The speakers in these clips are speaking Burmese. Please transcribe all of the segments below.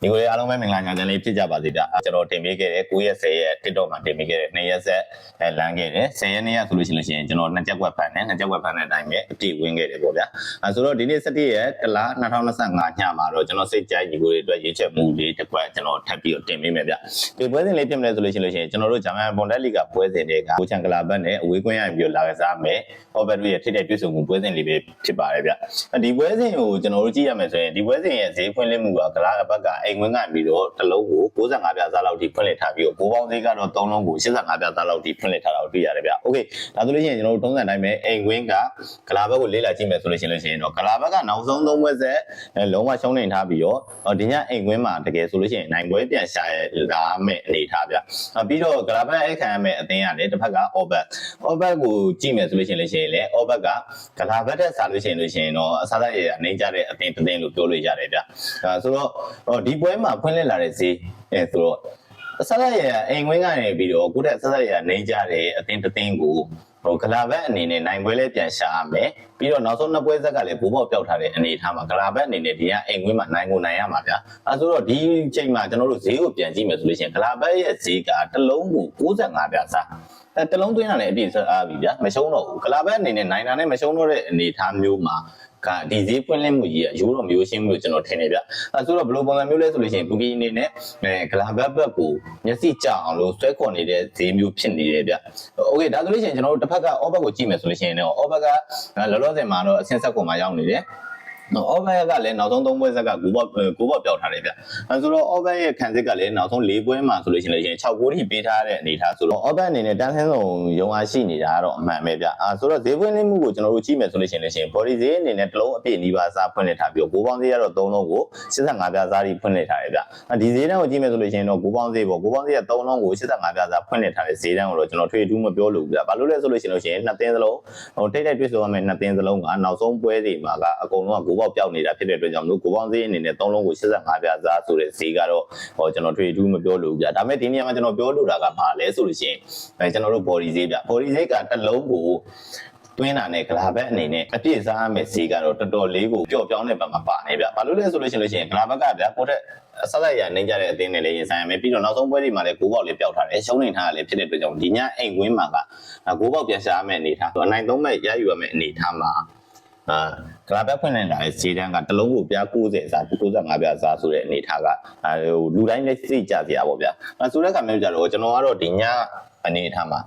ဒီကိုအားလုံးပဲမင်္ဂလာညချမ်းလေးဖြစ်ကြပါစေဗျကျွန်တော်တင်ပေးခဲ့တဲ့9ရက်10ရက် TikTok မှာတင်ပေးခဲ့တဲ့2ရက်ဆက်လမ်းခဲ့တယ်10ရက်နေ့ကဆိုလို့ရှိရင်ကျွန်တော်2ချက်ွက်ဖန်တယ်2ချက်ွက်ဖန်တဲ့အတိုင်းပဲအပြည့်ဝင်ခဲ့တယ်ပေါ့ဗျာဆိုတော့ဒီနေ့17ရက်တလား2025ညမှာတော့ကျွန်တော်စိတ်ကြိုက်ညီကိုတွေအတွက်ရေးချက်မှုလေးတစ်ခွက်ကျွန်တော်ထပ်ပြီးတော့တင်ပေးမယ်ဗျဒီပွဲစဉ်လေးပြင်မယ်ဆိုလို့ရှိရင်ကျွန်တော်တို့ဂျာမန်ဘွန်ဒက်လီဂါပွဲစဉ်တွေကကိုချန်ကလာဘတ်နဲ့အဝေးကွင်းရပြီးတော့လာကစားမယ်ဟောဘတ်တို့ရဲ့ထိတဲ့တွေ့ဆုံမှုပွဲစဉ်လေးပဲဖြစ်ပါတယ်ဗျဒီပွဲစဉ်ကိုကျွန်တော်တို့ကြည့်ရမယ်ဆိုရင်ဒီပွဲစဉ်ရဲ့ဈေးဖွင့်လှစ်မှုကကလာဘတ်ကအိမ်ဝင်ကပြီးတော့တစ်လုံးကို65ပြားစားလောက်ထိဖွင့်လှစ်ထားပြီးတော့ဘိုးပေါင်းဈေးကတော့3လုံးကို85ပြားစားလောက်ထိဖွင့်လှစ်ထားတာကိုတွေ့ရတယ်ဗျ။ Okay ဒါဆိုလို့ရှိရင်ကျွန်တော်တို့ထုံးစံတိုင်းပဲအိမ်ဝင်းကကလာဘက်ကိုလေ့လာကြည့်မယ်ဆိုလို့ရှိရင်တော့ကလာဘက်ကနောက်ဆုံး3ပွဲဆက်လုံးဝရှုံးနေထားပြီးတော့ဒီညအိမ်ဝင်းမှာတကယ်ဆိုလို့ရှိရင်နိုင်ပွဲပြန်ရှာရလာမဲ့အနေထားဗျ။ပြီးတော့ကလာဘက်အဲ့ခံရမဲ့အသင်းရတယ်တစ်ဖက်ကအော်ဘက်ကိုကြည့်မယ်ဆိုလို့ရှိရင်လေအော်ဘက်ကကလာဘက်တက်စားလို့ရှိရင်တော့အစားရအနေကြတဲ့အသင်းတစ်သင်းလို့ပြောလို့ရတယ်ဗျ။ဆိုတော့ဒီပွဲမှာဖွင့်လှစ်လာတဲ့ဈေးဆိုတော့အစားရအိမ်ဝင်းကနေပြီးတော့ကိုတဲ့အစားရနေကြတဲ့အသင်းတစ်သင်းကိုကလာဘက်အနေနဲ့နိုင်ပွဲလေးပြန်ရှာရမယ်ပြီးတော့နောက်ဆုံးနှစ်ပွဲဆက်ကလည်းဘိုးဘောက်ပျောက်ထားတဲ့အနေအထားမှာကလာဘက်အနေနဲ့ဒီကအိမ်ဝင်းမှာနိုင်ကိုနိုင်ရမှာဗျာဆိုတော့ဒီချိန်မှာကျွန်တော်တို့ဈေးကိုပြန်ကြည့်မယ်ဆိုလို့ရှိရင်ကလာဘက်ရဲ့ဈေးကတစ်လုံးကို65ပြားစားတလုံးသွင်းတာလည်းအပြည့်စအားပြီဗျာမရှုံးတော့ဘူးကလာဘက်အနေနဲ့နိုင်တာနဲ့မရှုံးတော့တဲ့အနေအထားမျိုးမှာဒီဈေးပွင့်လင်းမှုကြီးကရိုးတော့မျိုးရှင်းမှုလို့ကျွန်တော်ထင်နေဗျဆိုတော့ဘယ်လိုပုံစံမျိုးလဲဆိုလို့ရှိရင်ဘူကီအနေနဲ့ကလာဘက်ဘက်ကိုမျက်စိကျအောင်လို့ဆွဲခေါ်နေတဲ့ဈေးမျိုးဖြစ်နေတယ်ဗျโอเคဒါဆိုလို့ရှိရင်ကျွန်တော်တို့တစ်ဖက်ကအော်ဘက်ကိုကြည့်မယ်ဆိုလို့ရှိရင်တော့အော်ဘက်ကလောလောဆယ်မှာတော့အဆင့်ဆက်ကိုမှရောက်နေတယ်အော်ဘက်ကလည်းနောက်ဆုံး3ပွဲဆက်ကကိုဘော့ပျောက်ထားတယ်ဗျဆိုတော့အော်ဘက်ရဲ့ခံစစ်ကလည်းနောက်ဆုံး4ပွဲမှာဆိုလို့ရှိရင်6ဂိုးထိပေးထားတဲ့အနေထားဆိုတော့အော်ဘက်အနေနဲ့တန်းဆင်းဆုံးရုံအားရှိနေတာကတော့အမှန်ပဲဗျဆိုတော့ဈေးပွင့်လင်းမှုကိုကျွန်တော်တို့ကြည့်မယ်ဆိုလို့ရှိရင် body ဈေးအနေနဲ့တစ်လုံးအပြည့်နီးပါးစားဖွင့်လှစ်ထားပြီးကိုပေါင်းဈေးကတော့3လုံးကို85ပြားစားထိဖွင့်လှစ်ထားတယ်ဗျဒီဈေးတန်းကိုကြည့်မယ်ဆိုလို့ရှိရင်တော့ကိုပေါင်းဈေးပေါ့ကိုပေါင်းဈေးက3လုံးကို85ပြားစားဖွင့်လှစ်ထားတဲ့ဈေးတန်းကိုတော့ကျွန်တော်ထွေထူးမပြောလို့ဗျဘာလို့လဲဆိုလို့ရှိရင်နှစ်သင်းစလုံးထိတ်တွေ့ဆိုရမယ်နှစ်သင်းစလုံးကနောက်ဆုံးပွဲတွေမှာကအကုန်လုံးကကိုပေါက်ပျောက်နေတာဖြစ်တဲ့အတွက်ကြောင့်ကိုပေါင်းဈေးအနေနဲ့3လုံးကို85ပြားစားဆိုတဲ့ဈေးကတော့ကျွန်တော်ထွေထူးမပြောလို့ဗျဒါပေမဲ့ဒီနေရာမှာကျွန်တော်ပြောလို့တာကဘာလဲဆိုလို့ရှိရင်ကျွန်တော်တို့ body ဈေးဗျ body ဈေးကတစ်လုံးကိုတွင်းတာနဲ့ကလာဘက်အနေနဲ့အပြည့်စားမယ်ဈေးကတော့တော်တော်လေးကိုပျော့ပြောင်းတဲ့ဘက်မှာပါနေဗျဘာလို့လဲဆိုလို့ရှိရင်ကလာဘက်ကဗျကိုတဲ့အဆက်ရနေကြတဲ့အသင်းတွေလည်းရင်ဆိုင်ရမယ်ပြီးတော့နောက်ဆုံးပွဲတွေမှာလည်းကိုပေါက်လေးပျောက်ထားတယ်ရှုံးနေထားတာလည်းဖြစ်တဲ့အတွက်ကြောင့်ဒီညအိမ်ဝင်းမှာကကိုပေါက်ပြန်ရှာရမယ့်အနေထားအနိုင်3မဲ့ရယူရမယ့်အနေထားမှာကလာဘက်ဖွင့်နေတာလေဈေးတန်းကတစ်လုံးကိုပြား90အစား95ပြားစားဆိုတဲ့အနေထားကလူတိုင်းလည်းစိတ်ကြစရာပေါ့ဗျဆိုတဲ့အခါမျိုးကြတော့ကျွန်တော်ကတော့ဒီညအနေထားမှာ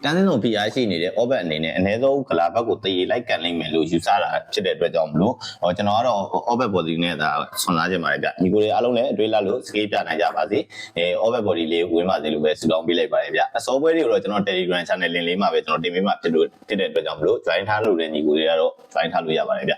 တန်းစင်းဆုံး PR ရှိနေတဲ့ Orbit အနေနဲ့အနည်းဆုံးကလာဘက်ကိုတည်လိုက်ကန်နိုင်မယ်လို့ယူဆတာဖြစ်တဲ့အတွက်ကြောင့်မလို့ကျွန်တော်ကတော့ Orbit body နဲ့ဒါဆွန်လာခြင်းပါတယ်ဗျညီကိုတွေအားလုံးလည်းအတွေးလာလို့ scale ပြနိုင်ကြပါစေOrbit body လေးဝင်ပါစေလို့ပဲဆုတောင်းပေးလိုက်ပါတယ်ဗျအစောပွဲတွေကိုတော့ကျွန်တော် Telegram channel link လေးမှာပဲကျွန်တော်တင်ပေးမှာဖြစ်တဲ့အတွက်ကြောင့်မလို့ join ထားလို့တဲ့ညီကိုတွေကတော့ join ထားလို့ရပါတယ်ဗျ